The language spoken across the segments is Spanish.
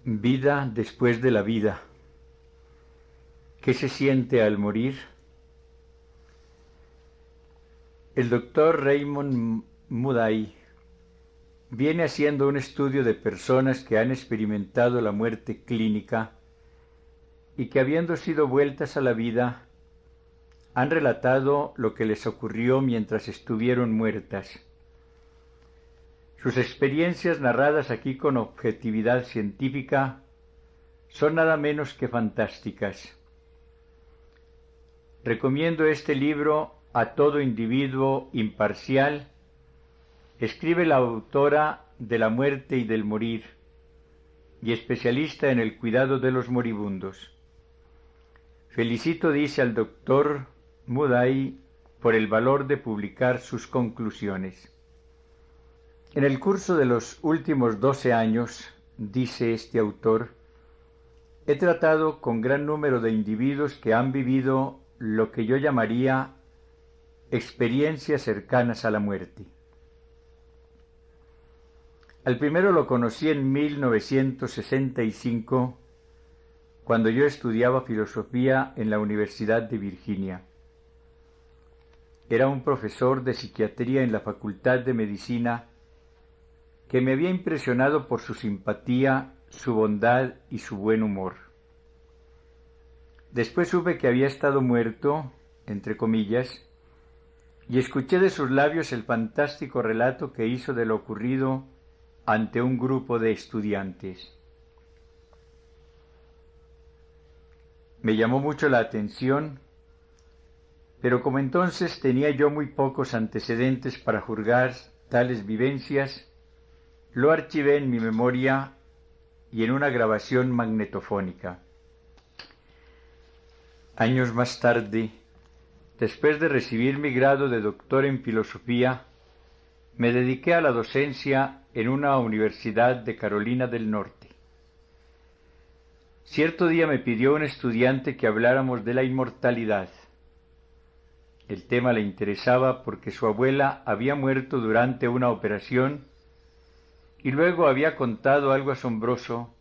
Vida después de la vida. ¿Qué se siente al morir? El doctor Raymond Moody viene haciendo un estudio de personas que han experimentado la muerte clínica y que, habiendo sido vueltas a la vida, han relatado lo que les ocurrió mientras estuvieron muertas. Sus experiencias, narradas aquí con objetividad científica, son nada menos que fantásticas. Recomiendo este libro a todo individuo imparcial. Escribe la autora de La muerte y del morir, y especialista en el cuidado de los moribundos. Felicito, dice, al doctor Moody por el valor de publicar sus conclusiones. En el curso de los últimos 12 años, dice este autor, he tratado con gran número de individuos que han vivido lo que yo llamaría experiencias cercanas a la muerte. Al primero lo conocí en 1965, cuando yo estudiaba filosofía en la Universidad de Virginia. Era un profesor de psiquiatría en la Facultad de Medicina que me había impresionado por su simpatía, su bondad y su buen humor. Después supe que había estado muerto, entre comillas, y escuché de sus labios el fantástico relato que hizo de lo ocurrido ante un grupo de estudiantes. Me llamó mucho la atención, pero como entonces tenía yo muy pocos antecedentes para juzgar tales vivencias, lo archivé en mi memoria y en una grabación magnetofónica. Años más tarde, después de recibir mi grado de doctor en filosofía, me dediqué a la docencia en una universidad de Carolina del Norte. Cierto día me pidió un estudiante que habláramos de la inmortalidad. El tema le interesaba porque su abuela había muerto durante una operación y luego había contado algo asombroso,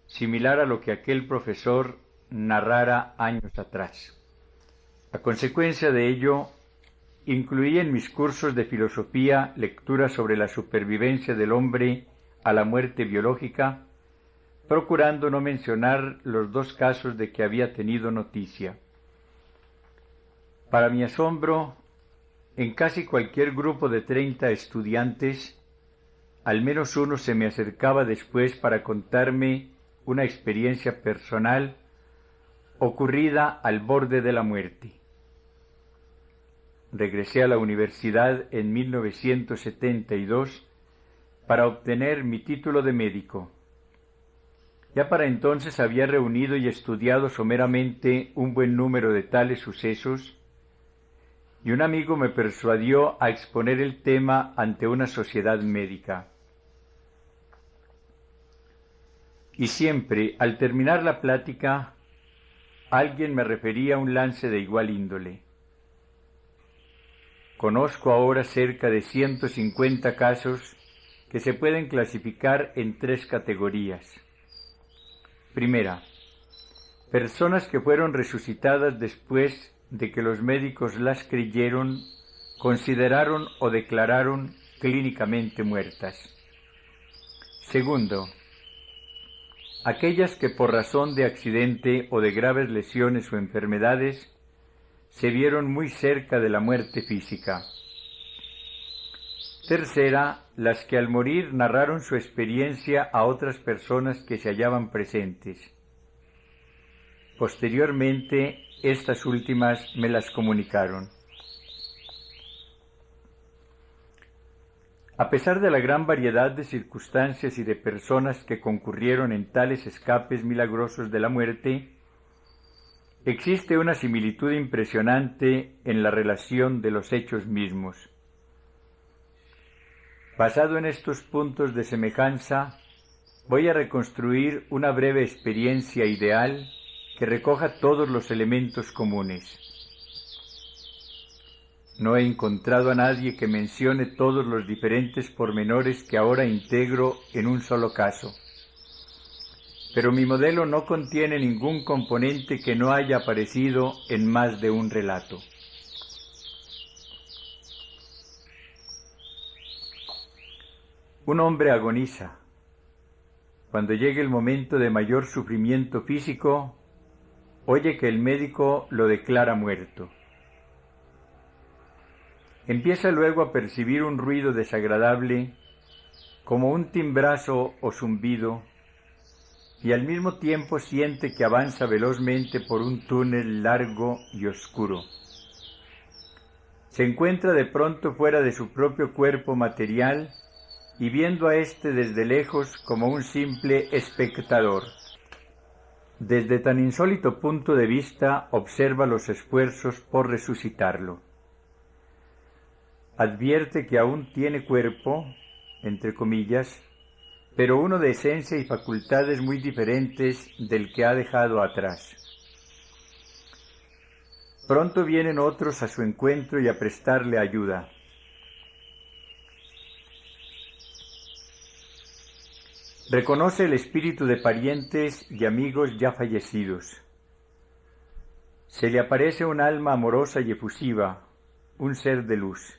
similar a lo que aquel profesor narrara años atrás. A consecuencia de ello, incluí en mis cursos de filosofía lecturas sobre la supervivencia del hombre a la muerte biológica, procurando no mencionar los dos casos de que había tenido noticia. Para mi asombro, en casi cualquier grupo de 30 estudiantes, al menos uno se me acercaba después para contarme una experiencia personal ocurrida al borde de la muerte. Regresé a la universidad en 1972 para obtener mi título de médico. Ya para entonces había reunido y estudiado someramente un buen número de tales sucesos, y un amigo me persuadió a exponer el tema ante una sociedad médica. Y siempre, al terminar la plática, alguien me refería un lance de igual índole. Conozco ahora cerca de 150 casos que se pueden clasificar en 3 categorías. Primera, personas que fueron resucitadas después de que los médicos las creyeron, consideraron o declararon clínicamente muertas. Segundo, aquellas que por razón de accidente o de graves lesiones o enfermedades se vieron muy cerca de la muerte física. Tercera, las que al morir narraron su experiencia a otras personas que se hallaban presentes. Posteriormente, estas últimas me las comunicaron. A pesar de la gran variedad de circunstancias y de personas que concurrieron en tales escapes milagrosos de la muerte, existe una similitud impresionante en la relación de los hechos mismos. Basado en estos puntos de semejanza, voy a reconstruir una breve experiencia ideal que recoja todos los elementos comunes. No he encontrado a nadie que mencione todos los diferentes pormenores que ahora integro en un solo caso. pero mi modelo no contiene ningún componente que no haya aparecido en más de un relato. Un hombre agoniza. Cuando llegue el momento de mayor sufrimiento físico, oye que el médico lo declara muerto. Empieza luego a percibir un ruido desagradable, como un timbrazo o zumbido, y al mismo tiempo siente que avanza velozmente por un túnel largo y oscuro. Se encuentra de pronto fuera de su propio cuerpo material y viendo a éste desde lejos como un simple espectador. Desde tan insólito punto de vista observa los esfuerzos por resucitarlo. Advierte que aún tiene cuerpo, entre comillas, pero uno de esencia y facultades muy diferentes del que ha dejado atrás. Pronto vienen otros a su encuentro y a prestarle ayuda. Reconoce el espíritu de parientes y amigos ya fallecidos. Se le aparece un alma amorosa y efusiva, un ser de luz.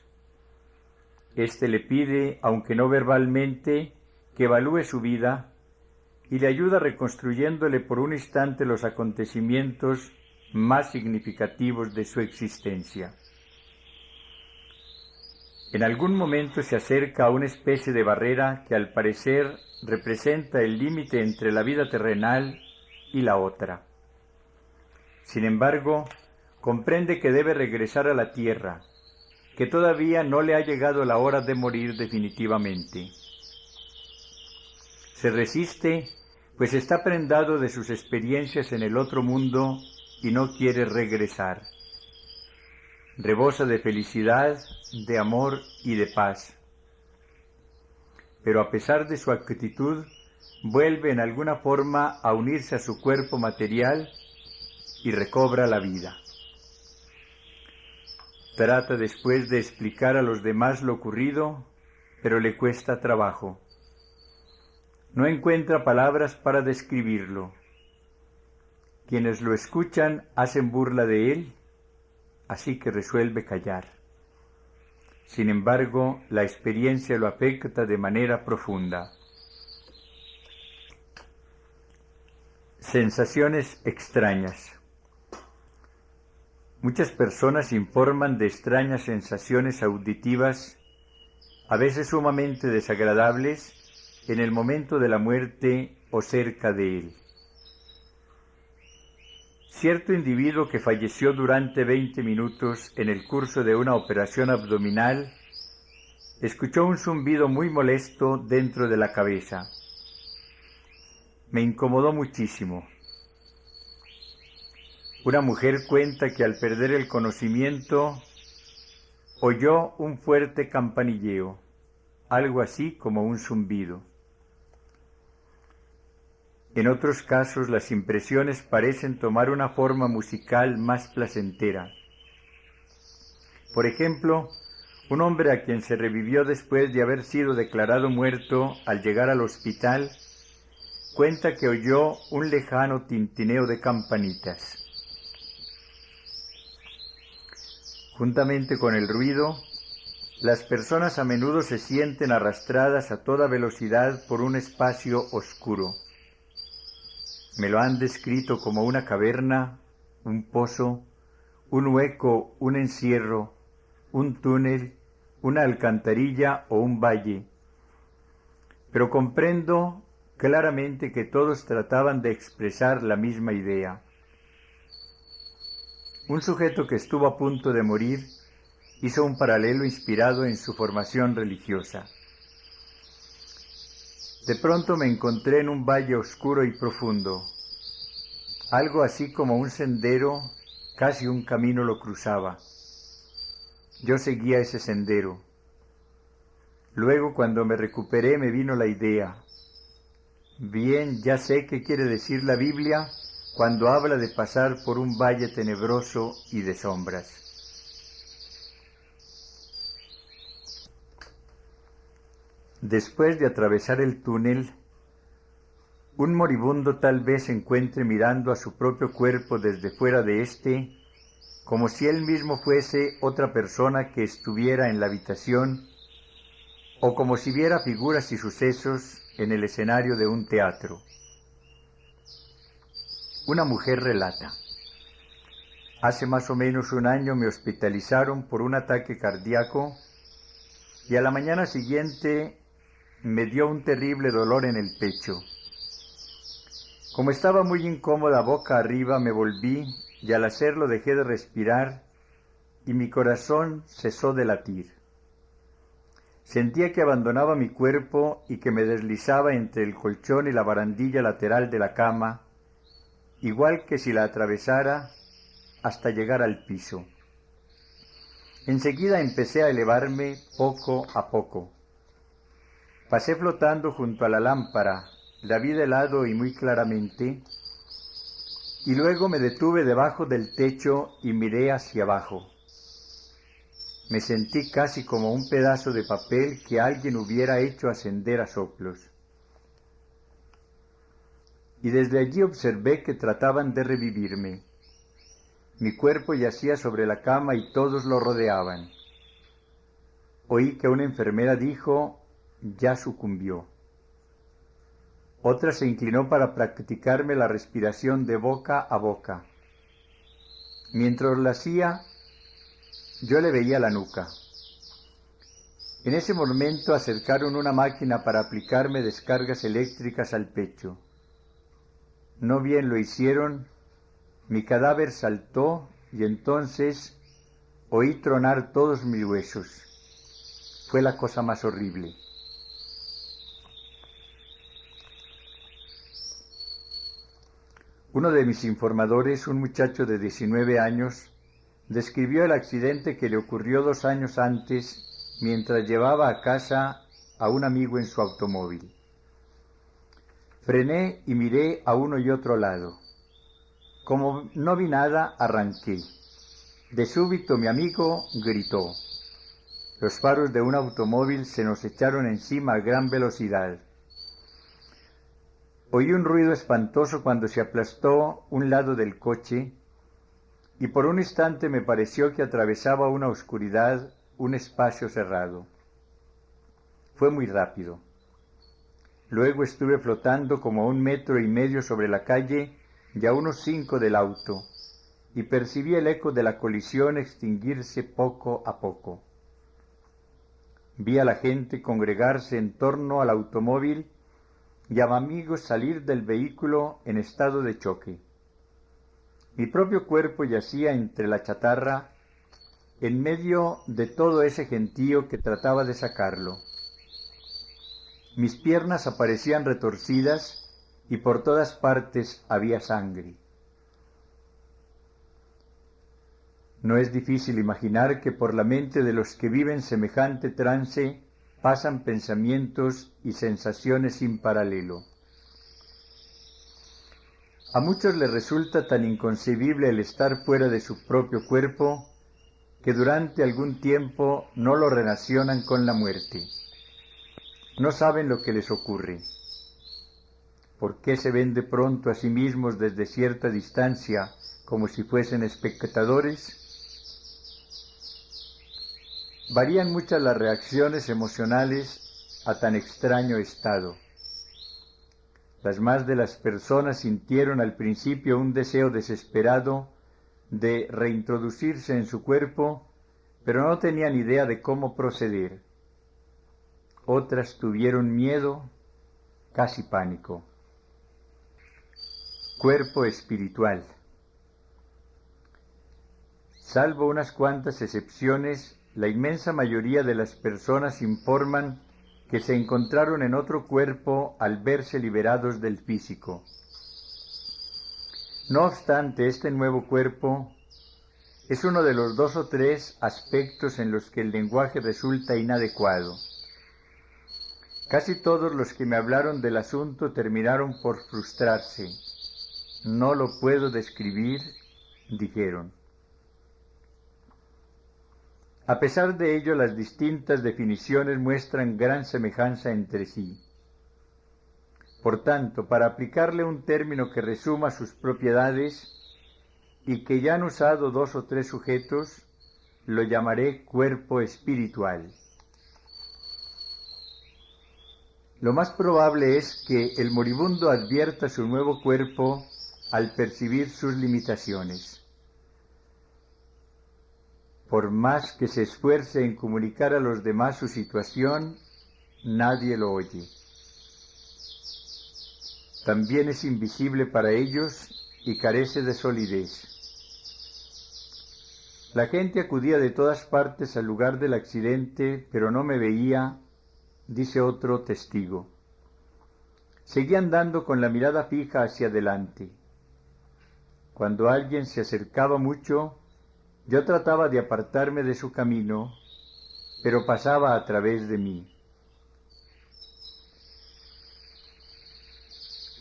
Este le pide, aunque no verbalmente, que evalúe su vida y le ayuda reconstruyéndole por un instante los acontecimientos más significativos de su existencia. En algún momento se acerca a una especie de barrera que al parecer representa el límite entre la vida terrenal y la otra. Sin embargo, comprende que debe regresar a la tierra, que todavía no le ha llegado la hora de morir definitivamente. Se resiste, pues está prendado de sus experiencias en el otro mundo y no quiere regresar. Rebosa de felicidad, de amor y de paz. Pero a pesar de su actitud, vuelve en alguna forma a unirse a su cuerpo material y recobra la vida. Trata después de explicar a los demás lo ocurrido, pero le cuesta trabajo. No encuentra palabras para describirlo. Quienes lo escuchan hacen burla de él, así que resuelve callar. Sin embargo, la experiencia lo afecta de manera profunda. Sensaciones extrañas. Muchas personas informan de extrañas sensaciones auditivas, a veces sumamente desagradables, en el momento de la muerte o cerca de él. Cierto individuo que falleció durante 20 minutos en el curso de una operación abdominal escuchó un zumbido muy molesto dentro de la cabeza. Me incomodó muchísimo. Una mujer cuenta que al perder el conocimiento oyó un fuerte campanilleo, algo así como un zumbido. En otros casos las impresiones parecen tomar una forma musical más placentera. Por ejemplo, un hombre a quien se revivió después de haber sido declarado muerto al llegar al hospital, cuenta que oyó un lejano tintineo de campanitas. Juntamente con el ruido, las personas a menudo se sienten arrastradas a toda velocidad por un espacio oscuro. Me lo han descrito como una caverna, un pozo, un hueco, un encierro, un túnel, una alcantarilla o un valle. Pero comprendo claramente que todos trataban de expresar la misma idea. Un sujeto que estuvo a punto de morir hizo un paralelo inspirado en su formación religiosa. De pronto me encontré en un valle oscuro y profundo. Algo así como un sendero, casi un camino lo cruzaba. Yo seguía ese sendero. Luego, cuando me recuperé, me vino la idea. Bien, ya sé qué quiere decir la Biblia cuando habla de pasar por un valle tenebroso y de sombras. Después de atravesar el túnel, Un moribundo tal vez se encuentre mirando a su propio cuerpo desde fuera de éste, como si él mismo fuese otra persona que estuviera en la habitación, o como si viera figuras y sucesos en el escenario de un teatro. Una mujer relata: hace más o menos un año me hospitalizaron por un ataque cardíaco y a la mañana siguiente me dio un terrible dolor en el pecho. Como estaba muy incómoda boca arriba, me volví y al hacerlo dejé de respirar y mi corazón cesó de latir. Sentía que abandonaba mi cuerpo y que me deslizaba entre el colchón y la barandilla lateral de la cama, igual que si la atravesara hasta llegar al piso. Enseguida empecé a elevarme poco a poco. Pasé flotando junto a la lámpara, la vi de lado y muy claramente, y luego me detuve debajo del techo y miré hacia abajo. Me sentí casi como un pedazo de papel que alguien hubiera hecho ascender a soplos. Y desde allí observé que trataban de revivirme. Mi cuerpo yacía sobre la cama y todos lo rodeaban. Oí que una enfermera dijo: ya sucumbió. Otra se inclinó para practicarme la respiración de boca a boca. Mientras lo hacía, yo le veía la nuca. En ese momento acercaron una máquina para aplicarme descargas eléctricas al pecho. No bien lo hicieron, mi cadáver saltó y entonces oí tronar todos mis huesos. Fue la cosa más horrible. Uno de mis informadores, un muchacho de 19 años, describió el accidente que le ocurrió 2 años antes mientras llevaba a casa a un amigo en su automóvil. Frené y miré a uno y otro lado. Como no vi nada, arranqué. De súbito mi amigo gritó. Los faros de un automóvil se nos echaron encima a gran velocidad. Oí un ruido espantoso cuando se aplastó un lado del coche y por un instante me pareció que atravesaba una oscuridad, un espacio cerrado. Fue muy rápido. Luego estuve flotando como a 1,5 metros sobre la calle y a unos 5 del auto, y percibí el eco de la colisión extinguirse poco a poco. Vi a la gente congregarse en torno al automóvil y a mi amigo salir del vehículo en estado de choque. Mi propio cuerpo yacía entre la chatarra, en medio de todo ese gentío que trataba de sacarlo. Mis piernas aparecían retorcidas y por todas partes había sangre. No es difícil imaginar que por la mente de los que viven semejante trance pasan pensamientos y sensaciones sin paralelo. A muchos les resulta tan inconcebible el estar fuera de su propio cuerpo que durante algún tiempo no lo relacionan con la muerte. No saben lo que les ocurre. ¿Por qué se ven de pronto a sí mismos desde cierta distancia como si fuesen espectadores? Varían muchas las reacciones emocionales a tan extraño estado. Las más de las personas sintieron al principio un deseo desesperado de reintroducirse en su cuerpo, pero no tenían idea de cómo proceder. Otras tuvieron miedo, casi pánico. Cuerpo espiritual. Salvo unas cuantas excepciones, la inmensa mayoría de las personas informan que se encontraron en otro cuerpo al verse liberados del físico. No obstante, este nuevo cuerpo es uno de los 2 o 3 aspectos en los que el lenguaje resulta inadecuado. Casi todos los que me hablaron del asunto terminaron por frustrarse. No lo puedo describir, dijeron. A pesar de ello, las distintas definiciones muestran gran semejanza entre sí. Por tanto, para aplicarle un término que resuma sus propiedades y que ya han usado 2 o 3 sujetos, lo llamaré cuerpo espiritual. Lo más probable es que el moribundo advierta su nuevo cuerpo al percibir sus limitaciones. Por más que se esfuerce en comunicar a los demás su situación, nadie lo oye. También es invisible para ellos y carece de solidez. La gente acudía de todas partes al lugar del accidente, pero no me veía, dice otro testigo. Seguí andando con la mirada fija hacia adelante. Cuando alguien se acercaba mucho, yo trataba de apartarme de su camino, pero pasaba a través de mí.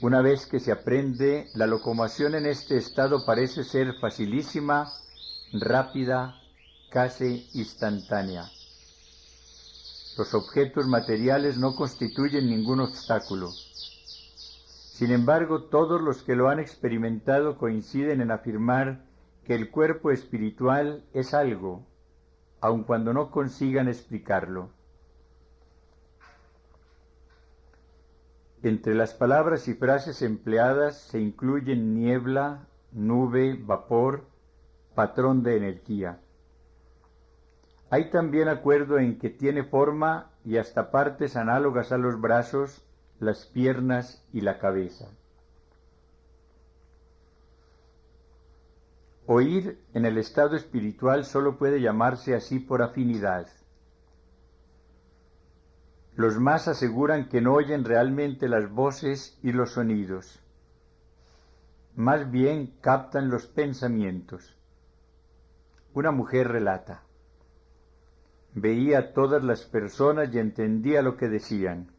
Una vez que se aprende, la locomoción en este estado parece ser facilísima, rápida, casi instantánea. Los objetos materiales no constituyen ningún obstáculo. Sin embargo, todos los que lo han experimentado coinciden en afirmar que el cuerpo espiritual es algo, aun cuando no consigan explicarlo. Entre las palabras y frases empleadas se incluyen niebla, nube, vapor, patrón de energía. Hay también acuerdo en que tiene forma y hasta partes análogas a los brazos, las piernas y la cabeza. Oír en el estado espiritual solo puede llamarse así por afinidad. Los más aseguran que no oyen realmente las voces y los sonidos. Más bien captan los pensamientos. Una mujer relata: veía a todas las personas y entendía lo que decían.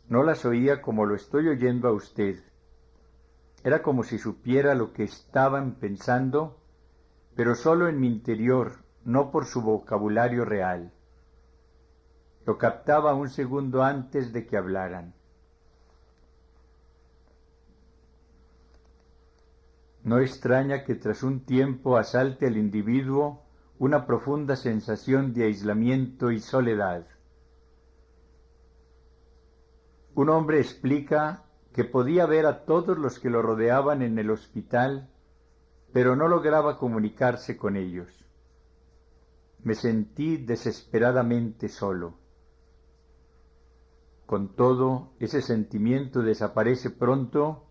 No las oía como lo estoy oyendo a usted. Era como si supiera lo que estaban pensando, pero solo en mi interior, no por su vocabulario real. Lo captaba un segundo antes de que hablaran. No extraña que tras un tiempo asalte al individuo una profunda sensación de aislamiento y soledad. Un hombre explica que podía ver a todos los que lo rodeaban en el hospital, pero no lograba comunicarse con ellos. Me sentí desesperadamente solo. Con todo, ese sentimiento desaparece pronto,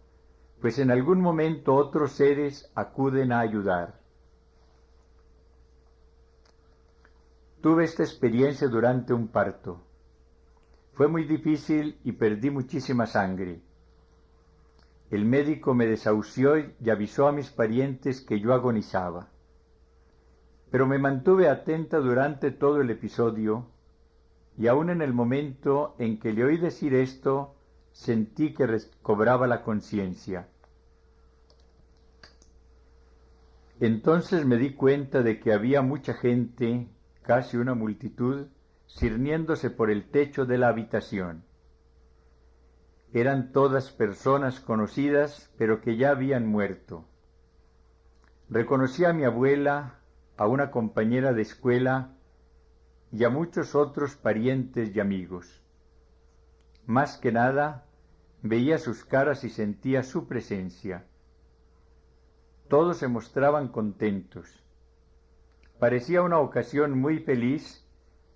pues en algún momento otros seres acuden a ayudar. Tuve esta experiencia durante un parto. Fue muy difícil y perdí muchísima sangre. El médico me desahució y avisó a mis parientes que yo agonizaba. Pero me mantuve atenta durante todo el episodio, y aún en el momento en que le oí decir esto, sentí que recobraba la conciencia. Entonces me di cuenta de que había mucha gente, casi una multitud, cerniéndose por el techo de la habitación. Eran todas personas conocidas, pero que ya habían muerto. Reconocí a mi abuela, a una compañera de escuela y a muchos otros parientes y amigos. Más que nada, veía sus caras y sentía su presencia. Todos se mostraban contentos. Parecía una ocasión muy feliz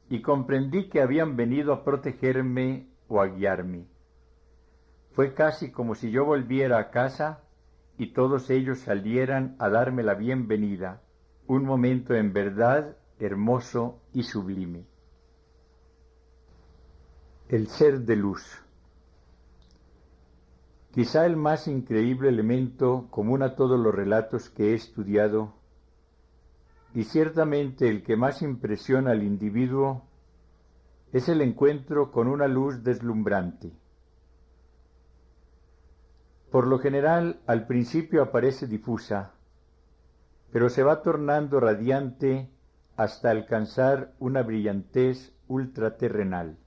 y comprendí que habían venido a protegerme o a guiarme. Fue casi como si yo volviera a casa y todos ellos salieran a darme la bienvenida, un momento en verdad hermoso y sublime. El ser de luz. Quizá el más increíble elemento común a todos los relatos que he estudiado, y ciertamente el que más impresiona al individuo, es el encuentro con una luz deslumbrante. Por lo general, al principio aparece difusa, pero se va tornando radiante hasta alcanzar una brillantez ultraterrenal.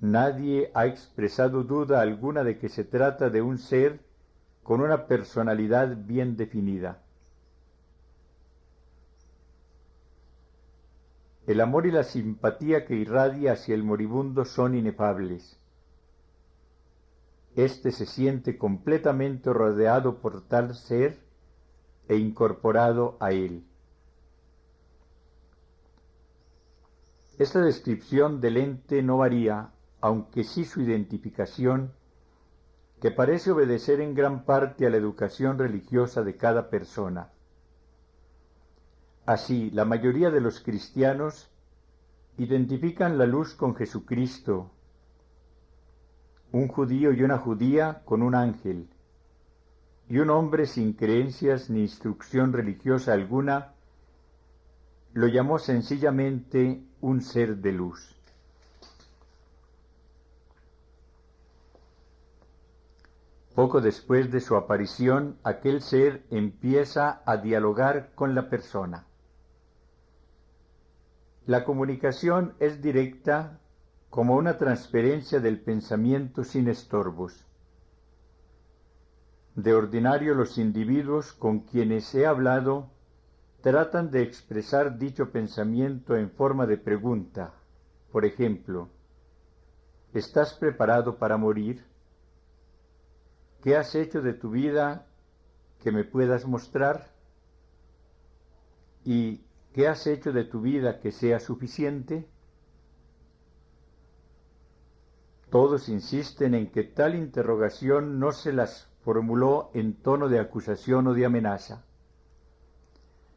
Nadie ha expresado duda alguna de que se trata de un ser con una personalidad bien definida. El amor y la simpatía que irradia hacia el moribundo son inefables. Este se siente completamente rodeado por tal ser e incorporado a él. Esta descripción del ente no varía, aunque sí su identificación, que parece obedecer en gran parte a la educación religiosa de cada persona. Así, la mayoría de los cristianos identifican la luz con Jesucristo, un judío y una judía con un ángel, y un hombre sin creencias ni instrucción religiosa alguna lo llamó sencillamente un ser de luz. Poco después de su aparición, aquel ser empieza a dialogar con la persona. La comunicación es directa como una transferencia del pensamiento sin estorbos. De ordinario, los individuos con quienes he hablado tratan de expresar dicho pensamiento en forma de pregunta. Por ejemplo, ¿estás preparado para morir? ¿Qué has hecho de tu vida que me puedas mostrar? ¿Y qué has hecho de tu vida que sea suficiente? Todos insisten en que tal interrogación no se las formuló en tono de acusación o de amenaza.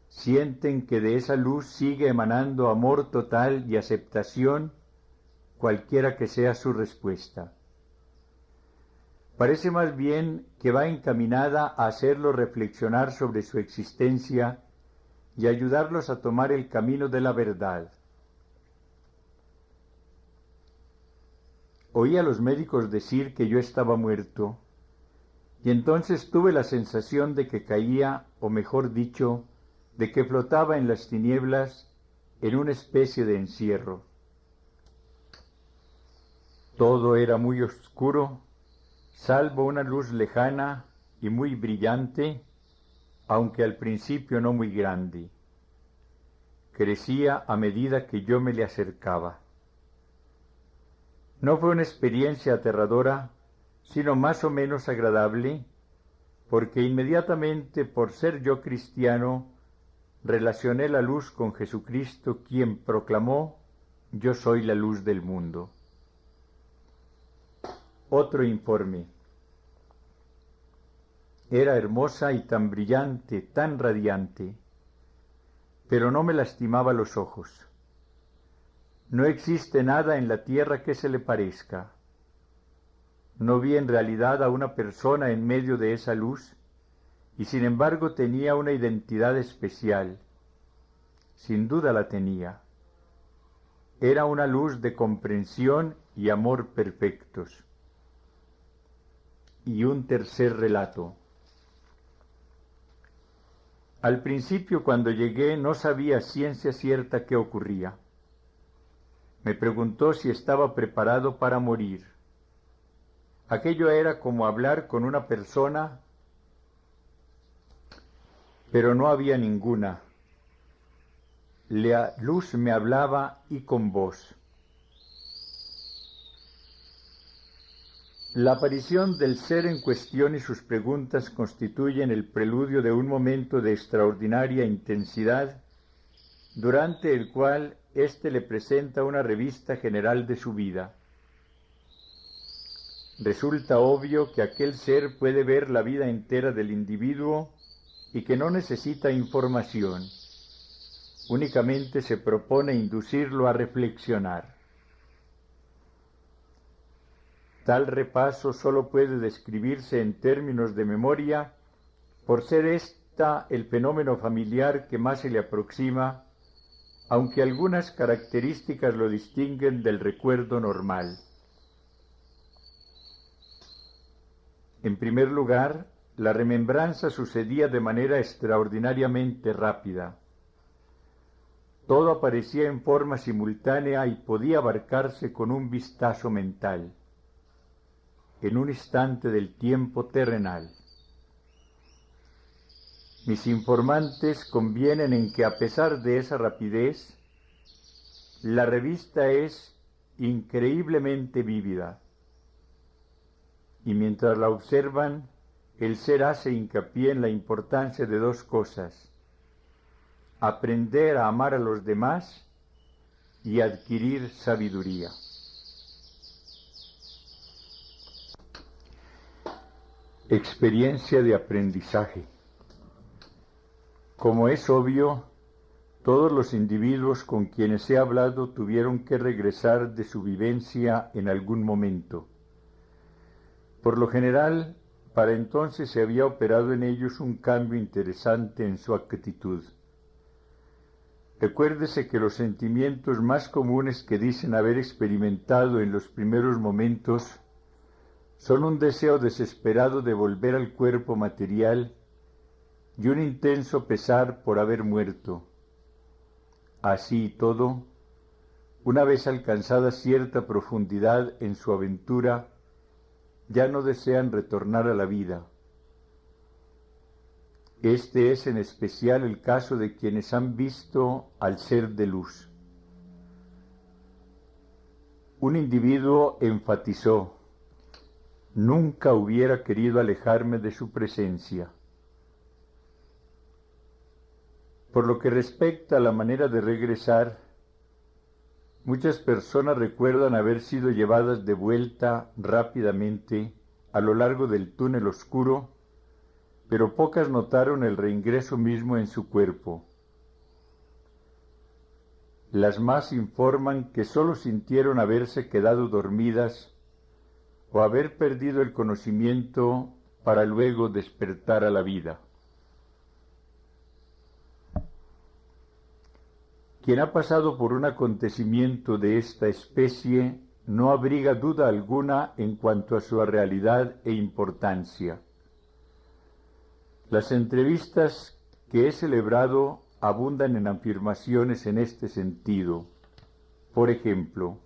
Sienten que de esa luz sigue emanando amor total y aceptación, cualquiera que sea su respuesta. Parece más bien que va encaminada a hacerlos reflexionar sobre su existencia y ayudarlos a tomar el camino de la verdad. Oí a los médicos decir que yo estaba muerto, y entonces tuve la sensación de que caía, o mejor dicho, de que flotaba en las tinieblas en una especie de encierro. Todo era muy oscuro, salvo una luz lejana y muy brillante, aunque al principio no muy grande. Crecía a medida que yo me le acercaba. No fue una experiencia aterradora, sino más o menos agradable, porque inmediatamente, por ser yo cristiano, relacioné la luz con Jesucristo, quien proclamó: «Yo soy la luz del mundo». Otro informe. Era hermosa y tan brillante, tan radiante, pero no me lastimaba los ojos. No existe nada en la tierra que se le parezca. No vi en realidad a una persona en medio de esa luz, y sin embargo tenía una identidad especial. Sin duda la tenía. Era una luz de comprensión y amor perfectos. Y un tercer relato. Al principio, cuando llegué, no sabía a ciencia cierta qué ocurría. Me preguntó si estaba preparado para morir. Aquello era como hablar con una persona, pero no había ninguna. La luz me hablaba y con voz. La aparición del ser en cuestión y sus preguntas constituyen el preludio de un momento de extraordinaria intensidad, durante el cual éste le presenta una revista general de su vida. Resulta obvio que aquel ser puede ver la vida entera del individuo y que no necesita información. Únicamente se propone inducirlo a reflexionar. Tal repaso sólo puede describirse en términos de memoria, por ser ésta el fenómeno familiar que más se le aproxima, aunque algunas características lo distinguen del recuerdo normal. En primer lugar, la remembranza sucedía de manera extraordinariamente rápida. Todo aparecía en forma simultánea y podía abarcarse con un vistazo mental, en un instante del tiempo terrenal. Mis informantes convienen en que a pesar de esa rapidez, la revista es increíblemente vívida, y mientras la observan, el ser hace hincapié en la importancia de dos cosas: aprender a amar a los demás y adquirir sabiduría. Experiencia de aprendizaje. Como es obvio, todos los individuos con quienes he hablado tuvieron que regresar de su vivencia en algún momento. Por lo general, para entonces se había operado en ellos un cambio interesante en su actitud. Recuérdese que los sentimientos más comunes que dicen haber experimentado en los primeros momentos son un deseo desesperado de volver al cuerpo material y un intenso pesar por haber muerto. Así y todo, una vez alcanzada cierta profundidad en su aventura, ya no desean retornar a la vida. Este es en especial el caso de quienes han visto al ser de luz. Un individuo enfatizó: nunca hubiera querido alejarme de su presencia. Por lo que respecta a la manera de regresar, muchas personas recuerdan haber sido llevadas de vuelta rápidamente a lo largo del túnel oscuro, pero pocas notaron el reingreso mismo en su cuerpo. Las más informan que sólo sintieron haberse quedado dormidas o haber perdido el conocimiento para luego despertar a la vida. Quien ha pasado por un acontecimiento de esta especie no abriga duda alguna en cuanto a su realidad e importancia. Las entrevistas que he celebrado abundan en afirmaciones en este sentido. Por ejemplo,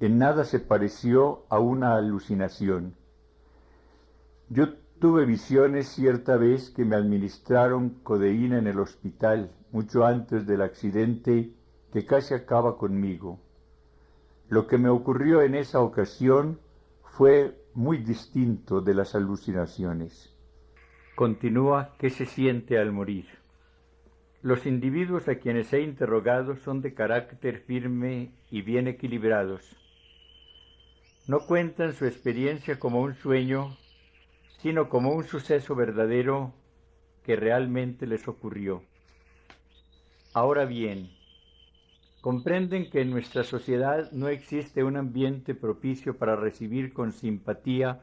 en nada se pareció a una alucinación. Yo tuve visiones cierta vez que me administraron codeína en el hospital, mucho antes del accidente que casi acaba conmigo. Lo que me ocurrió en esa ocasión fue muy distinto de las alucinaciones. Continúa: ¿qué se siente al morir? Los individuos a quienes he interrogado son de carácter firme y bien equilibrados. No cuentan su experiencia como un sueño, sino como un suceso verdadero que realmente les ocurrió. Ahora bien, comprenden que en nuestra sociedad no existe un ambiente propicio para recibir con simpatía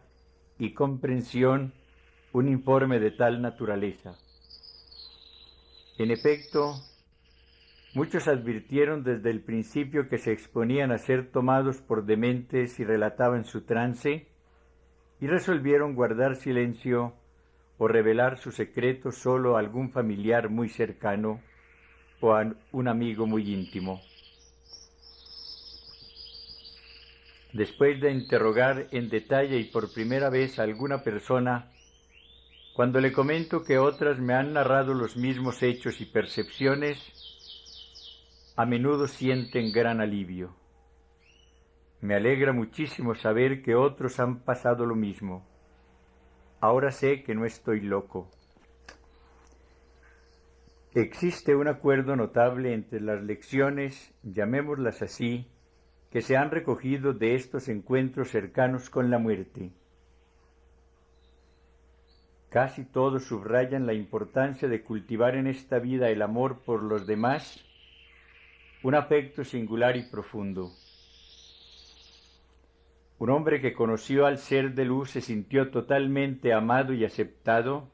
y comprensión un informe de tal naturaleza. En efecto, muchos advirtieron desde el principio que se exponían a ser tomados por dementes si relataban su trance, y resolvieron guardar silencio o revelar su secreto solo a algún familiar muy cercano o a un amigo muy íntimo. Después de interrogar en detalle y por primera vez a alguna persona, cuando le comento que otras me han narrado los mismos hechos y percepciones, a menudo sienten gran alivio. Me alegra muchísimo saber que otros han pasado lo mismo. Ahora sé que no estoy loco. Existe un acuerdo notable entre las lecciones, llamémoslas así, que se han recogido de estos encuentros cercanos con la muerte. Casi todos subrayan la importancia de cultivar en esta vida el amor por los demás, un afecto singular y profundo. Un hombre que conoció al ser de luz se sintió totalmente amado y aceptado,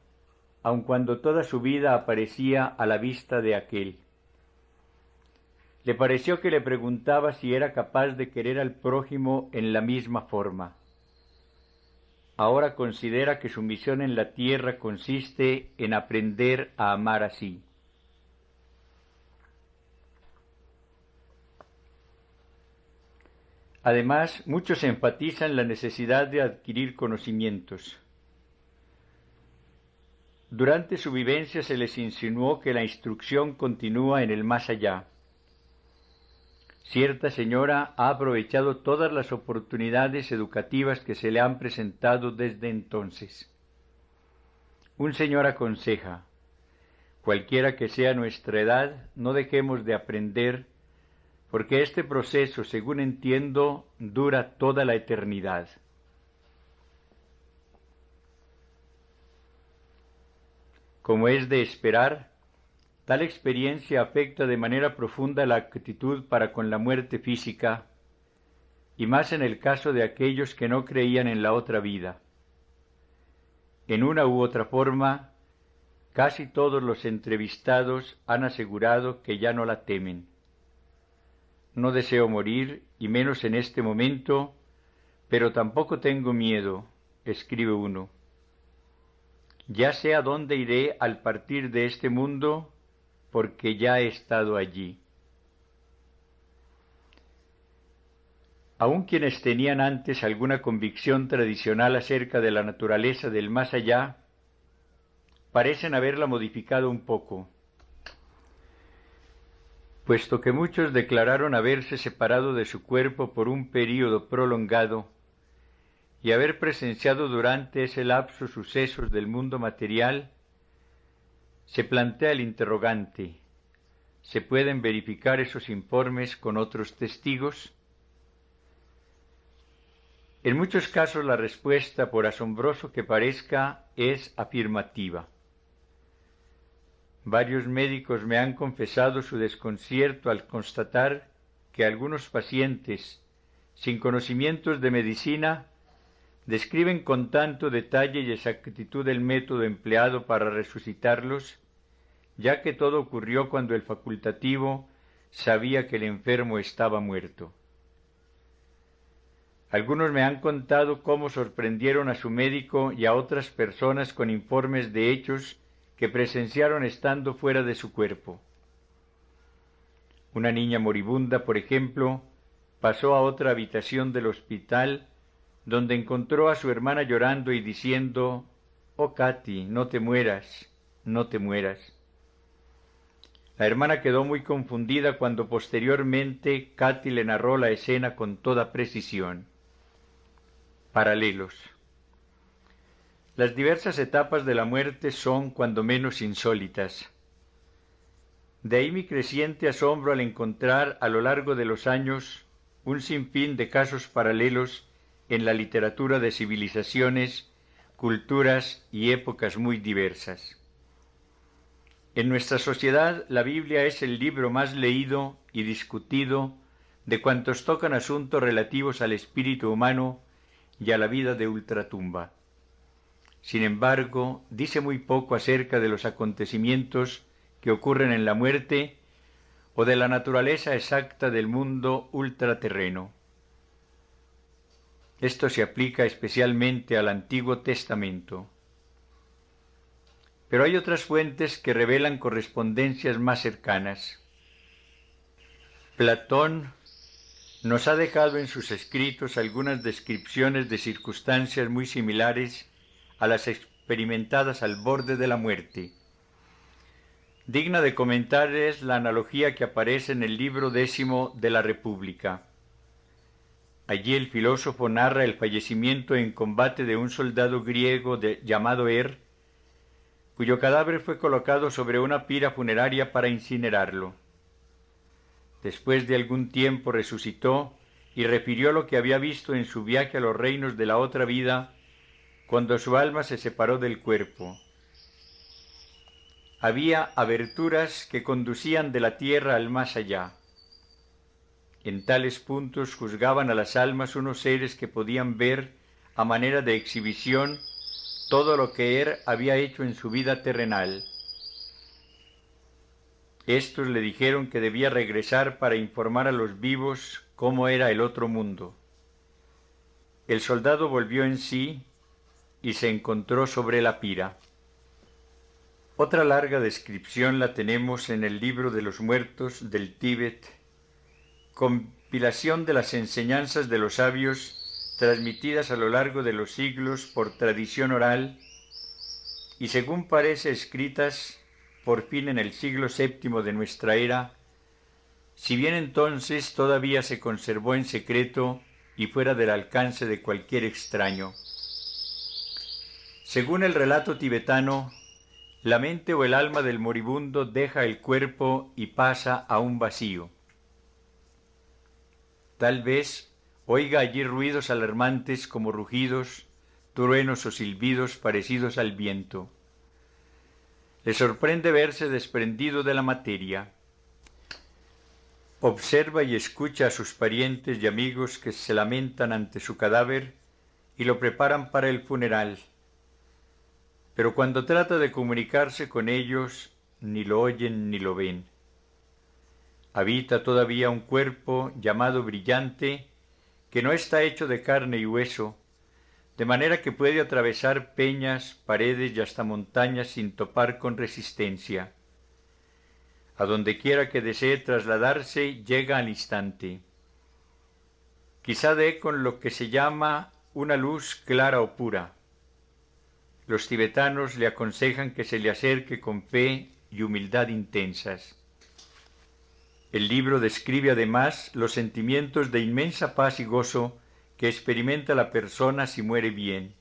aun cuando toda su vida aparecía a la vista de aquel. Le pareció que le preguntaba si era capaz de querer al prójimo en la misma forma. Ahora considera que su misión en la tierra consiste en aprender a amar así. Además, muchos enfatizan la necesidad de adquirir conocimientos. Durante su vivencia se les insinuó que la instrucción continúa en el más allá. Cierta señora ha aprovechado todas las oportunidades educativas que se le han presentado desde entonces. Un señor aconseja: cualquiera que sea nuestra edad, no dejemos de aprender, porque este proceso, según entiendo, dura toda la eternidad. Como es de esperar, tal experiencia afecta de manera profunda la actitud para con la muerte física, y más en el caso de aquellos que no creían en la otra vida. En una u otra forma, casi todos los entrevistados han asegurado que ya no la temen. No deseo morir, y menos en este momento, pero tampoco tengo miedo, escribe uno. Ya sé a dónde iré al partir de este mundo, porque ya he estado allí. Aun quienes tenían antes alguna convicción tradicional acerca de la naturaleza del más allá, parecen haberla modificado un poco, puesto que muchos declararon haberse separado de su cuerpo por un período prolongado y haber presenciado durante ese lapso sucesos del mundo material. Se plantea el interrogante: ¿se pueden verificar esos informes con otros testigos? En muchos casos la respuesta, por asombroso que parezca, es afirmativa. Varios médicos me han confesado su desconcierto al constatar que algunos pacientes, sin conocimientos de medicina, describen con tanto detalle y exactitud el método empleado para resucitarlos, ya que todo ocurrió cuando el facultativo sabía que el enfermo estaba muerto. Algunos me han contado cómo sorprendieron a su médico y a otras personas con informes de hechos que presenciaron estando fuera de su cuerpo. Una niña moribunda, por ejemplo, pasó a otra habitación del hospital, donde encontró a su hermana llorando y diciendo: «Oh, Katy, no te mueras, no te mueras». La hermana quedó muy confundida cuando posteriormente Katy le narró la escena con toda precisión. Paralelos. Las diversas etapas de la muerte son, cuando menos, insólitas. De ahí mi creciente asombro al encontrar a lo largo de los años un sinfín de casos paralelos en la literatura de civilizaciones, culturas y épocas muy diversas. En nuestra sociedad, la Biblia es el libro más leído y discutido de cuantos tocan asuntos relativos al espíritu humano y a la vida de ultratumba. Sin embargo, dice muy poco acerca de los acontecimientos que ocurren en la muerte o de la naturaleza exacta del mundo ultraterreno. Esto se aplica especialmente al Antiguo Testamento. Pero hay otras fuentes que revelan correspondencias más cercanas. Platón nos ha dejado en sus escritos algunas descripciones de circunstancias muy similares a las experimentadas al borde de la muerte. Digna de comentar es la analogía que aparece en el libro 10 de la República. Allí el filósofo narra el fallecimiento en combate de un soldado griego llamado cuyo cadáver fue colocado sobre una pira funeraria para incinerarlo. Después de algún tiempo resucitó y refirió lo que había visto en su viaje a los reinos de la otra vida, cuando su alma se separó del cuerpo. Había aberturas que conducían de la tierra al más allá. En tales puntos juzgaban a las almas unos seres que podían ver, a manera de exhibición, todo lo que había hecho en su vida terrenal. Estos le dijeron que debía regresar para informar a los vivos cómo era el otro mundo. El soldado volvió en sí y se encontró sobre la pira. Otra larga descripción la tenemos en el libro de los muertos del Tíbet, compilación de las enseñanzas de los sabios transmitidas a lo largo de los siglos por tradición oral y según parece escritas por fin en el siglo VII de nuestra era, si bien entonces todavía se conservó en secreto y fuera del alcance de cualquier extraño. Según el relato tibetano, la mente o el alma del moribundo deja el cuerpo y pasa a un vacío. Tal vez oiga allí ruidos alarmantes como rugidos, truenos o silbidos parecidos al viento. Le sorprende verse desprendido de la materia. Observa y escucha a sus parientes y amigos que se lamentan ante su cadáver y lo preparan para el funeral. Pero cuando trata de comunicarse con ellos, ni lo oyen ni lo ven. Habita todavía un cuerpo llamado brillante, que no está hecho de carne y hueso, de manera que puede atravesar peñas, paredes y hasta montañas sin topar con resistencia. A donde quiera que desee trasladarse, llega al instante. Quizá dé con lo que se llama una luz clara o pura. Los tibetanos le aconsejan que se le acerque con fe y humildad intensas. El libro describe además los sentimientos de inmensa paz y gozo que experimenta la persona si muere bien.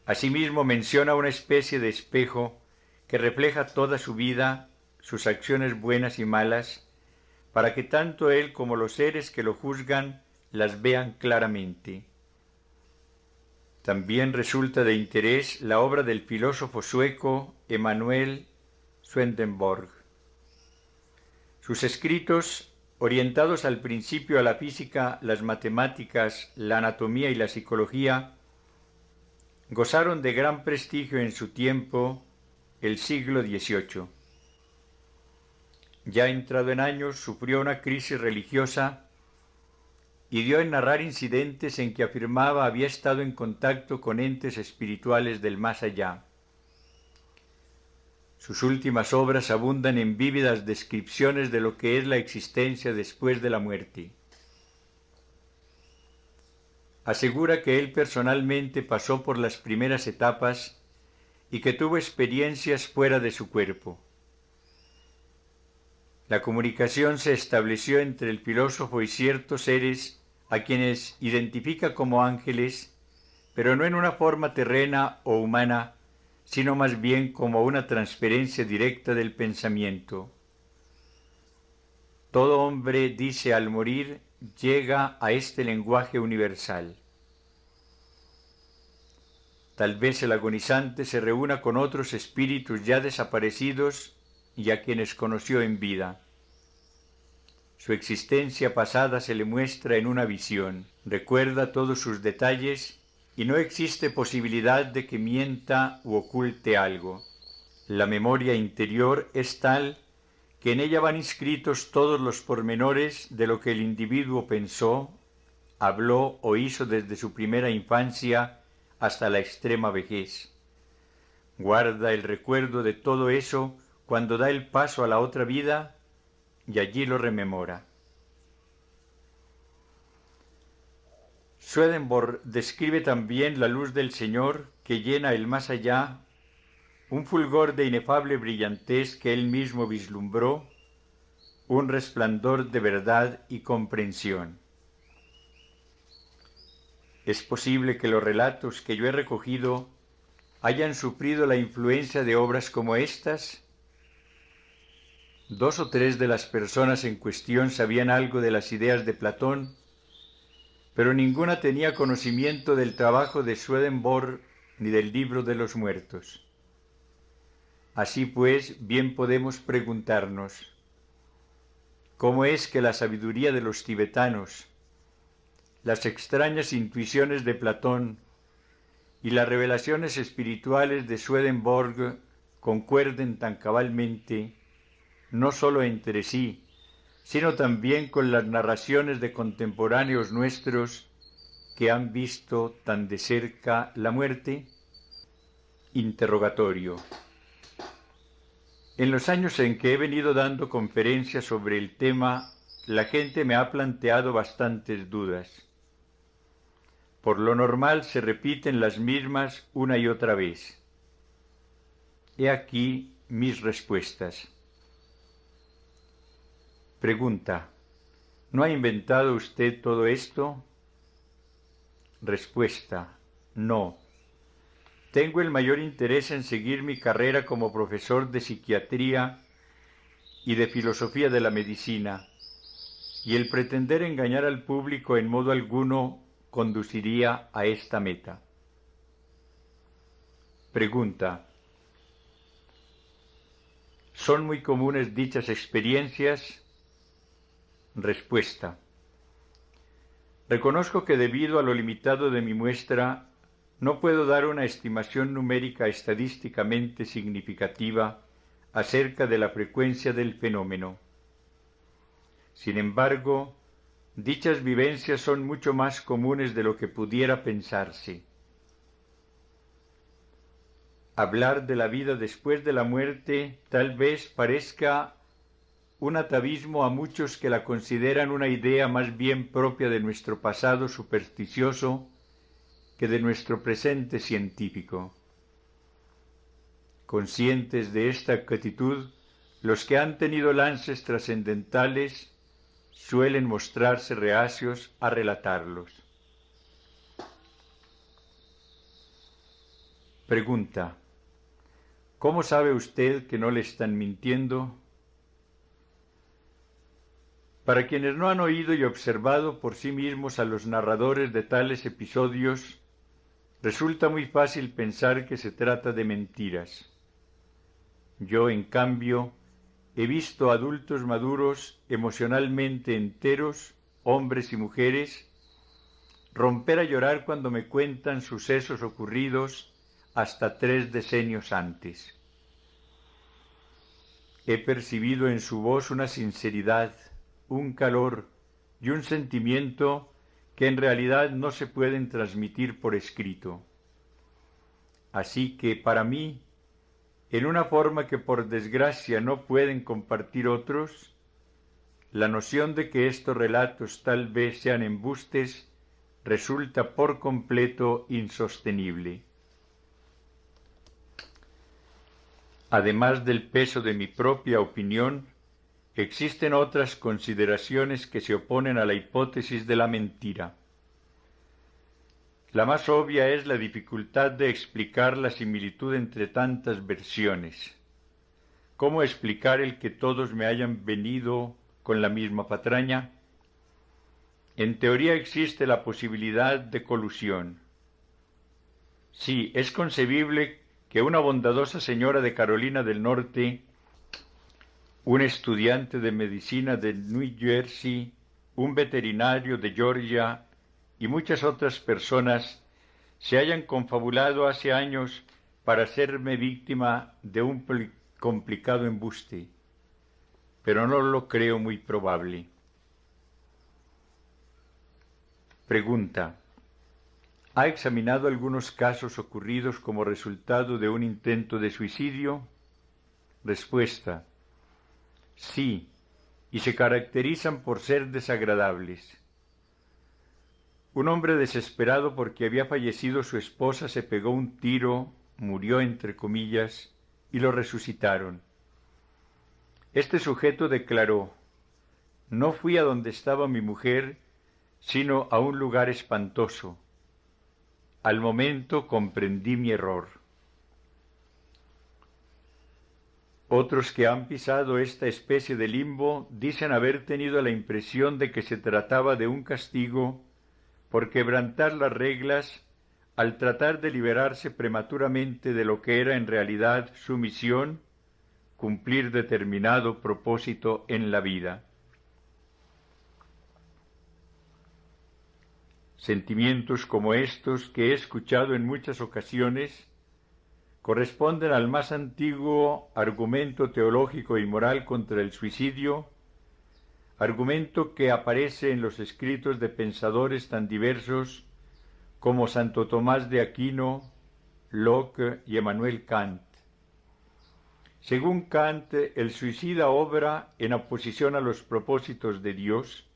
Asimismo menciona una especie de espejo que refleja toda su vida, sus acciones buenas y malas, para que tanto él como los seres que lo juzgan las vean claramente. También resulta de interés la obra del filósofo sueco Emanuel Swedenborg. Sus escritos, orientados al principio a la física, las matemáticas, la anatomía y la psicología, gozaron de gran prestigio en su tiempo, el siglo XVIII. Ya entrado en años, sufrió una crisis religiosa y dio en narrar incidentes en que afirmaba había estado en contacto con entes espirituales del más allá. Sus últimas obras abundan en vívidas descripciones de lo que es la existencia después de la muerte. Asegura que él personalmente pasó por las primeras etapas y que tuvo experiencias fuera de su cuerpo. La comunicación se estableció entre el filósofo y ciertos seres a quienes identifica como ángeles, pero no en una forma terrena o humana, sino más bien como una transferencia directa del pensamiento. Todo hombre, dice, al morir, llega a este lenguaje universal. Tal vez el agonizante se reúna con otros espíritus ya desaparecidos y a quienes conoció en vida. Su existencia pasada se le muestra en una visión, recuerda todos sus detalles y no existe posibilidad de que mienta u oculte algo. La memoria interior es tal que en ella van inscritos todos los pormenores de lo que el individuo pensó, habló o hizo desde su primera infancia hasta la extrema vejez. Guarda el recuerdo de todo eso cuando da el paso a la otra vida y allí lo rememora. Swedenborg describe también la luz del Señor que llena el más allá, un fulgor de inefable brillantez que él mismo vislumbró, un resplandor de verdad y comprensión. Es posible que los relatos que yo he recogido hayan sufrido la influencia de obras como estas. 2 o 3 de las personas en cuestión sabían algo de las ideas de Platón, pero ninguna tenía conocimiento del trabajo de Swedenborg ni del libro de los muertos. Así pues, bien podemos preguntarnos, ¿cómo es que la sabiduría de los tibetanos, las extrañas intuiciones de Platón y las revelaciones espirituales de Swedenborg concuerden tan cabalmente, no sólo entre sí, sino también con las narraciones de contemporáneos nuestros que han visto tan de cerca la muerte? Interrogatorio. En los años en que he venido dando conferencias sobre el tema la gente me ha planteado bastantes dudas. Por lo normal se repiten las mismas una y otra vez. He aquí mis respuestas. Pregunta: ¿no ha inventado usted todo esto? Respuesta: no. Tengo el mayor interés en seguir mi carrera como profesor de psiquiatría y de filosofía de la medicina, y el pretender engañar al público en modo alguno conduciría a esta meta. Pregunta: ¿son muy comunes dichas experiencias? Respuesta: reconozco que debido a lo limitado de mi muestra, no puedo dar una estimación numérica estadísticamente significativa acerca de la frecuencia del fenómeno. Sin embargo, dichas vivencias son mucho más comunes de lo que pudiera pensarse. Hablar de la vida después de la muerte tal vez parezca un atavismo a muchos que la consideran una idea más bien propia de nuestro pasado supersticioso que de nuestro presente científico. Conscientes de esta actitud, los que han tenido lances trascendentales suelen mostrarse reacios a relatarlos. Pregunta: ¿cómo sabe usted que no le están mintiendo? Para quienes no han oído y observado por sí mismos a los narradores de tales episodios, resulta muy fácil pensar que se trata de mentiras. Yo, en cambio, he visto adultos maduros, emocionalmente enteros, hombres y mujeres, romper a llorar cuando me cuentan sucesos ocurridos hasta 3 decenios antes. He percibido en su voz una sinceridad, un calor y un sentimiento que en realidad no se pueden transmitir por escrito. Así que para mí, en una forma que por desgracia no pueden compartir otros, la noción de que estos relatos tal vez sean embustes resulta por completo insostenible. Además del peso de mi propia opinión, existen otras consideraciones que se oponen a la hipótesis de la mentira. La más obvia es la dificultad de explicar la similitud entre tantas versiones. ¿Cómo explicar el que todos me hayan venido con la misma patraña? En teoría existe la posibilidad de colusión. Sí, es concebible que una bondadosa señora de Carolina del Norte, un estudiante de medicina de New Jersey, un veterinario de Georgia y muchas otras personas se hayan confabulado hace años para hacerme víctima de un complicado embuste, pero no lo creo muy probable. Pregunta: ¿ha examinado algunos casos ocurridos como resultado de un intento de suicidio? Respuesta: sí, y se caracterizan por ser desagradables. Un hombre desesperado porque había fallecido su esposa se pegó un tiro, murió entre comillas, y lo resucitaron. Este sujeto declaró: no fui a donde estaba mi mujer, sino a un lugar espantoso. Al momento comprendí mi error. Otros que han pisado esta especie de limbo dicen haber tenido la impresión de que se trataba de un castigo por quebrantar las reglas al tratar de liberarse prematuramente de lo que era en realidad su misión, cumplir determinado propósito en la vida. Sentimientos como estos, que he escuchado en muchas ocasiones, corresponden al más antiguo argumento teológico y moral contra el suicidio, argumento que aparece en los escritos de pensadores tan diversos como Santo Tomás de Aquino, Locke y Emmanuel Kant. Según Kant, el suicida obra en oposición a los propósitos de Dios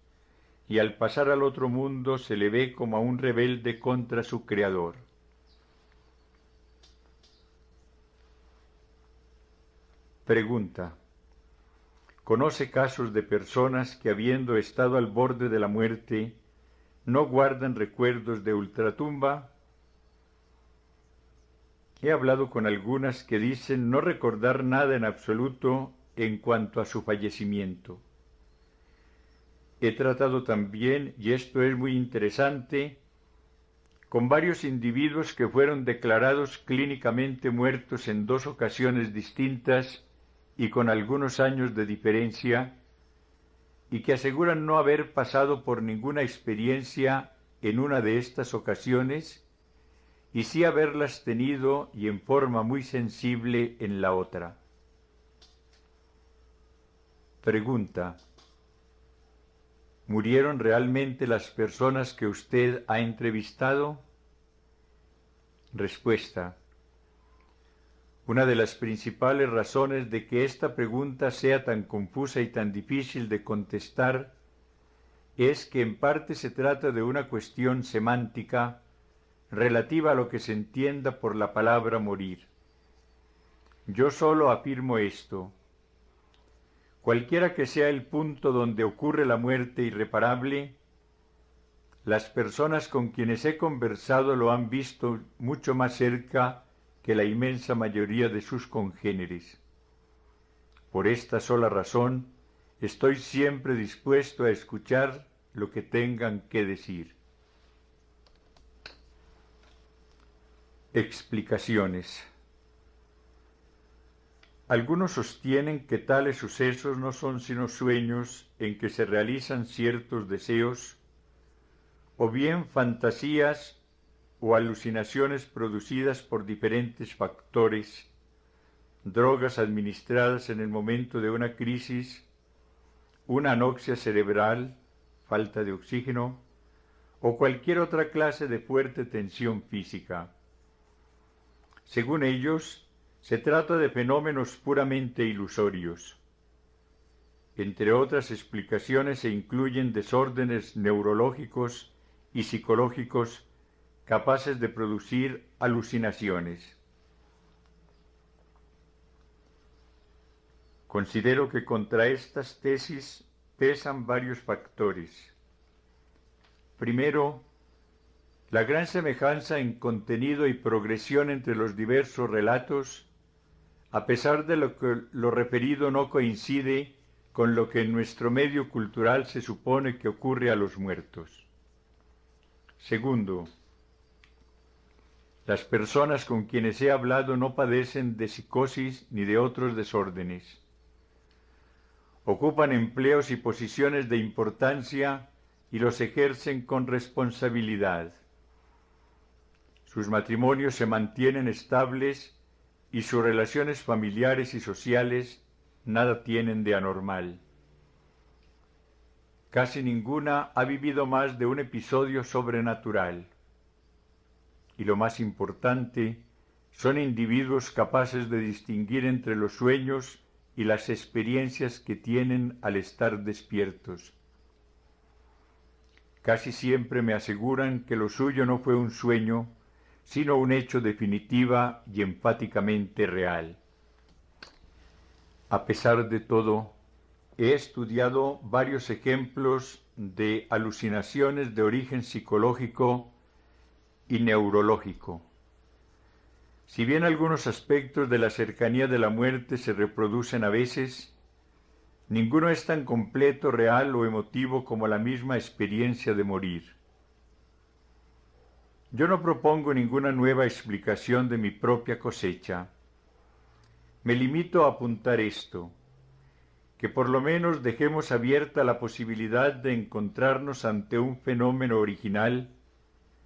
y al pasar al otro mundo se le ve como a un rebelde contra su Creador. Pregunta. ¿Conoce casos de personas que, habiendo estado al borde de la muerte, no guardan recuerdos de ultratumba? He hablado con algunas que dicen no recordar nada en absoluto en cuanto a su fallecimiento. He tratado también, y esto es muy interesante, con varios individuos que fueron declarados clínicamente muertos en 2 ocasiones distintas y con algunos años de diferencia, y que aseguran no haber pasado por ninguna experiencia en una de estas ocasiones, y sí haberlas tenido y en forma muy sensible en la otra. Pregunta. ¿Murieron realmente las personas que usted ha entrevistado? Respuesta. Una de las principales razones de que esta pregunta sea tan confusa y tan difícil de contestar es que en parte se trata de una cuestión semántica relativa a lo que se entienda por la palabra morir. Yo solo afirmo esto. Cualquiera que sea el punto donde ocurre la muerte irreparable, las personas con quienes he conversado lo han visto mucho más cerca que la inmensa mayoría de sus congéneres. Por esta sola razón, estoy siempre dispuesto a escuchar lo que tengan que decir. Explicaciones. Algunos sostienen que tales sucesos no son sino sueños en que se realizan ciertos deseos, o bien fantasías o alucinaciones producidas por diferentes factores, drogas administradas en el momento de una crisis, una anoxia cerebral, falta de oxígeno, o cualquier otra clase de fuerte tensión física. Según ellos, se trata de fenómenos puramente ilusorios. Entre otras explicaciones se incluyen desórdenes neurológicos y psicológicos capaces de producir alucinaciones. Considero que contra estas tesis pesan varios factores. Primero, la gran semejanza en contenido y progresión entre los diversos relatos, a pesar de lo referido no coincide con lo que en nuestro medio cultural se supone que ocurre a los muertos. Segundo, las personas con quienes he hablado no padecen de psicosis ni de otros desórdenes. Ocupan empleos y posiciones de importancia y los ejercen con responsabilidad. Sus matrimonios se mantienen estables y sus relaciones familiares y sociales nada tienen de anormal. Casi ninguna ha vivido más de un episodio sobrenatural. Y lo más importante, son individuos capaces de distinguir entre los sueños y las experiencias que tienen al estar despiertos. Casi siempre me aseguran que lo suyo no fue un sueño, sino un hecho definitiva y enfáticamente real. A pesar de todo, he estudiado varios ejemplos de alucinaciones de origen psicológico y neurológico. Si bien algunos aspectos de la cercanía de la muerte se reproducen a veces, ninguno es tan completo, real o emotivo como la misma experiencia de morir. Yo no propongo ninguna nueva explicación de mi propia cosecha. Me limito a apuntar esto, que por lo menos dejemos abierta la posibilidad de encontrarnos ante un fenómeno original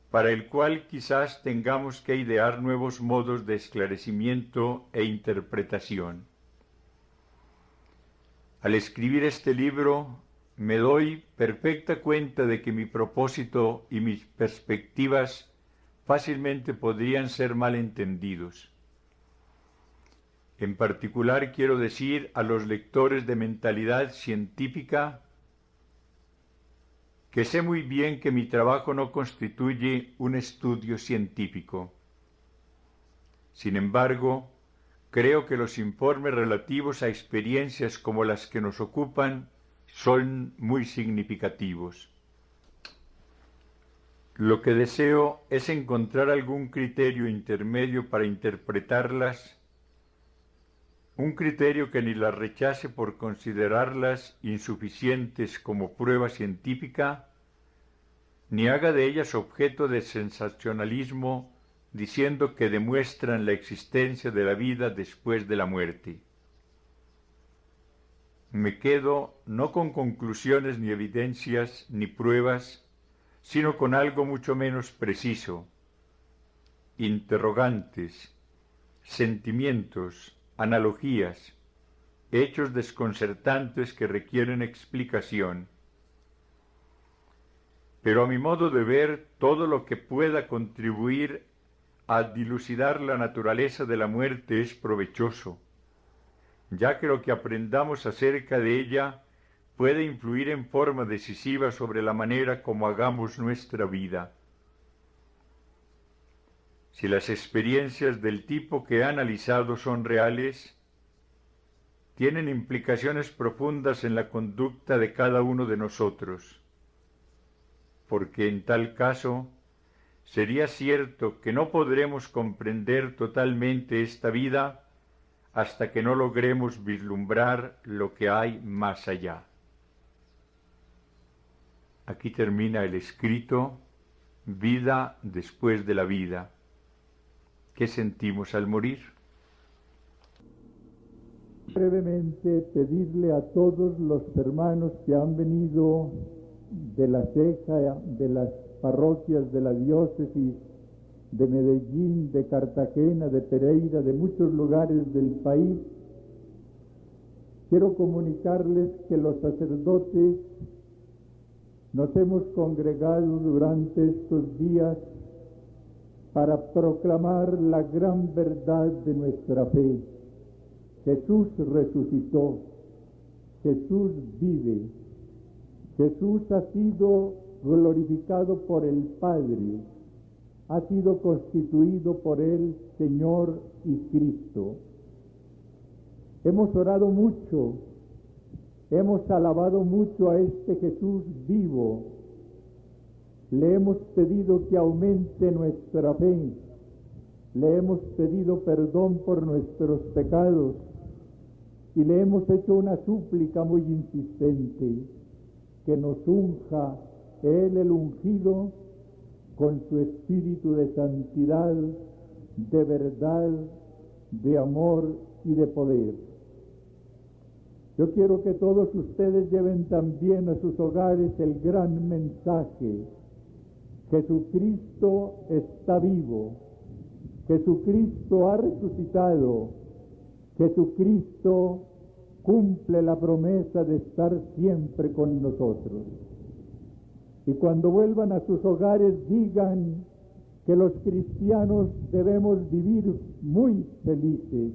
para el cual quizás tengamos que idear nuevos modos de esclarecimiento e interpretación. Al escribir este libro, me doy perfecta cuenta de que mi propósito y mis perspectivas fácilmente podrían ser mal entendidos. En particular quiero decir a los lectores de mentalidad científica que sé muy bien que mi trabajo no constituye un estudio científico. Sin embargo, creo que los informes relativos a experiencias como las que nos ocupan son muy significativos. Lo que deseo es encontrar algún criterio intermedio para interpretarlas, un criterio que ni las rechace por considerarlas insuficientes como prueba científica, ni haga de ellas objeto de sensacionalismo diciendo que demuestran la existencia de la vida después de la muerte. Me quedo no con conclusiones ni evidencias ni pruebas, sino con algo mucho menos preciso, interrogantes, sentimientos, analogías, hechos desconcertantes que requieren explicación. Pero a mi modo de ver, todo lo que pueda contribuir a dilucidar la naturaleza de la muerte es provechoso, ya que lo que aprendamos acerca de ella puede influir en forma decisiva sobre la manera como hagamos nuestra vida. Si las experiencias del tipo que he analizado son reales, tienen implicaciones profundas en la conducta de cada uno de nosotros, porque en tal caso sería cierto que no podremos comprender totalmente esta vida hasta que no logremos vislumbrar lo que hay más allá. Aquí termina el escrito Vida después de la vida. ¿Qué sentimos al morir? Brevemente pedirle a todos los hermanos que han venido de la ceja, de las parroquias de la diócesis, de Medellín, de Cartagena, de Pereira, de muchos lugares del país, quiero comunicarles que los sacerdotes nos hemos congregado durante estos días para proclamar la gran verdad de nuestra fe. Jesús resucitó, Jesús vive, Jesús ha sido glorificado por el Padre, ha sido constituido por él Señor y Cristo. Hemos orado mucho, hemos alabado mucho a este Jesús vivo, le hemos pedido que aumente nuestra fe, le hemos pedido perdón por nuestros pecados y le hemos hecho una súplica muy insistente, que nos unja Él el ungido con su espíritu de santidad, de verdad, de amor y de poder. Yo quiero que todos ustedes lleven también a sus hogares el gran mensaje: Jesucristo está vivo, Jesucristo ha resucitado, Jesucristo cumple la promesa de estar siempre con nosotros. Y cuando vuelvan a sus hogares digan que los cristianos debemos vivir muy felices,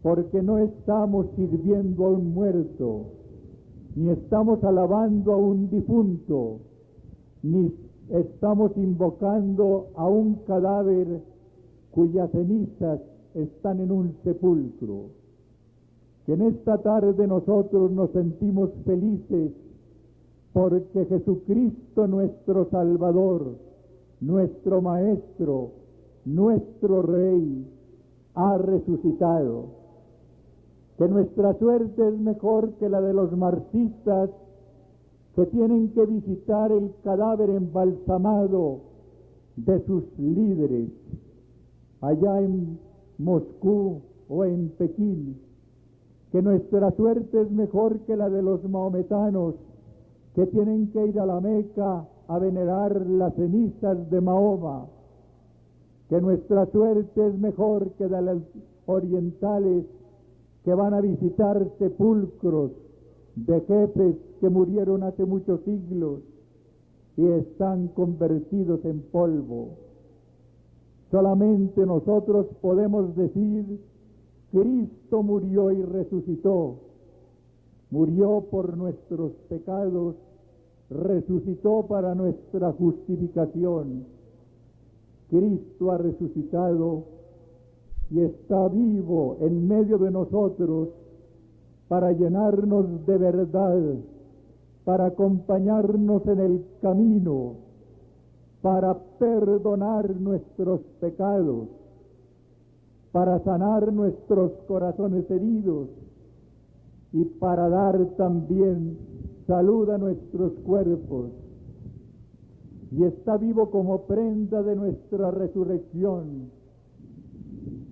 porque no estamos sirviendo a un muerto, ni estamos alabando a un difunto, ni estamos invocando a un cadáver cuyas cenizas están en un sepulcro. Que en esta tarde nosotros nos sentimos felices porque Jesucristo nuestro Salvador, nuestro Maestro, nuestro Rey, ha resucitado. Que nuestra suerte es mejor que la de los marxistas que tienen que visitar el cadáver embalsamado de sus líderes allá en Moscú o en Pekín. Que nuestra suerte es mejor que la de los maometanos que tienen que ir a la Meca a venerar las cenizas de Mahoma. Que nuestra suerte es mejor que la de los orientales que van a visitar sepulcros de jefes que murieron hace muchos siglos y están convertidos en polvo. Solamente nosotros podemos decir Cristo murió y resucitó. Murió por nuestros pecados, resucitó para nuestra justificación. Cristo ha resucitado y está vivo en medio de nosotros para llenarnos de verdad, para acompañarnos en el camino, para perdonar nuestros pecados, para sanar nuestros corazones heridos y para dar también salud a nuestros cuerpos. Y está vivo como prenda de nuestra resurrección,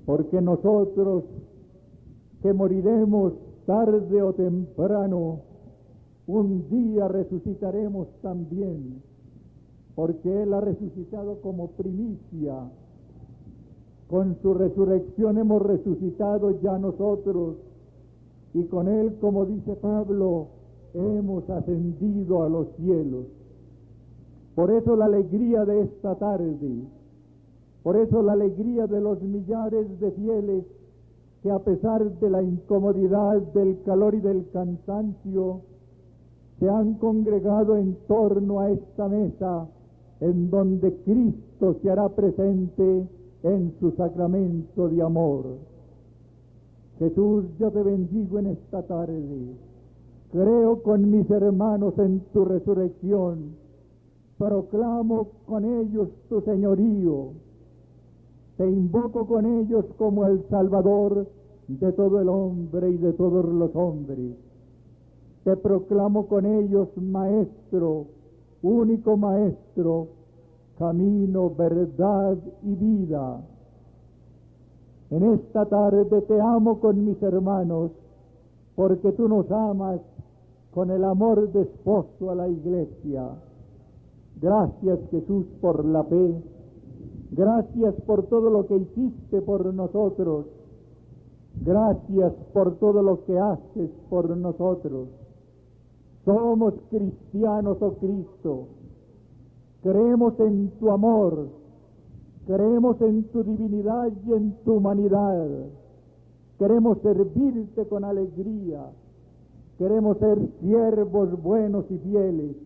porque nosotros que moriremos tarde o temprano, un día resucitaremos también, porque Él ha resucitado como primicia. Con su resurrección hemos resucitado ya nosotros, y con Él, como dice Pablo, hemos ascendido a los cielos. Por eso la alegría de esta tarde, por eso la alegría de los millares de fieles que, a pesar de la incomodidad, del calor y del cansancio, se han congregado en torno a esta mesa en donde Cristo se hará presente en su sacramento de amor. Jesús, yo te bendigo en esta tarde. Creo con mis hermanos en tu resurrección. Proclamo con ellos tu señorío. Te invoco con ellos como el Salvador de todo el hombre y de todos los hombres. Te proclamo con ellos Maestro, único Maestro, camino, verdad y vida. En esta tarde te amo con mis hermanos, porque tú nos amas con el amor de esposo a la Iglesia. Gracias, Jesús, por la fe. Gracias por todo lo que hiciste por nosotros. Gracias por todo lo que haces por nosotros. Somos cristianos, oh Cristo. Creemos en tu amor. Creemos en tu divinidad y en tu humanidad. Queremos servirte con alegría. Queremos ser siervos buenos y fieles.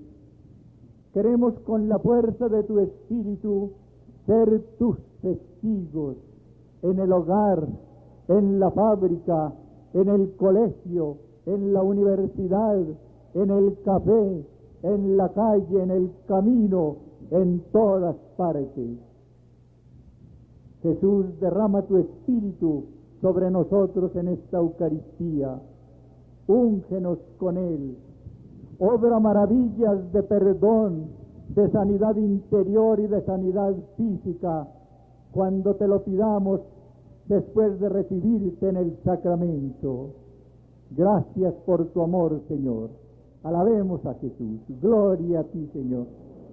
Queremos con la fuerza de tu Espíritu ser tus testigos en el hogar, en la fábrica, en el colegio, en la universidad, en el café, en la calle, en el camino, en todas partes. Jesús, derrama tu Espíritu sobre nosotros en esta Eucaristía. Úngenos con Él. Obra maravillas de perdón, de sanidad interior y de sanidad física, cuando te lo pidamos después de recibirte en el sacramento. Gracias por tu amor, Señor. Alabemos a Jesús. Gloria a ti, Señor.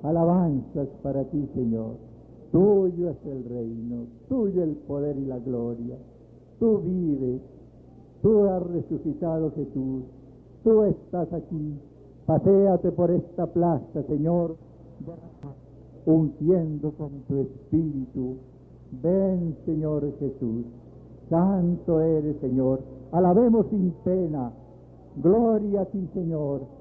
Alabanzas para ti, Señor. Tuyo es el reino, tuyo el poder y la gloria. Tú vives, tú has resucitado, Jesús. Tú estás aquí. Paséate por esta plaza, Señor, ungiendo con tu Espíritu. Ven, Señor Jesús. Santo eres, Señor. Alabemos sin pena. Gloria a ti, Señor.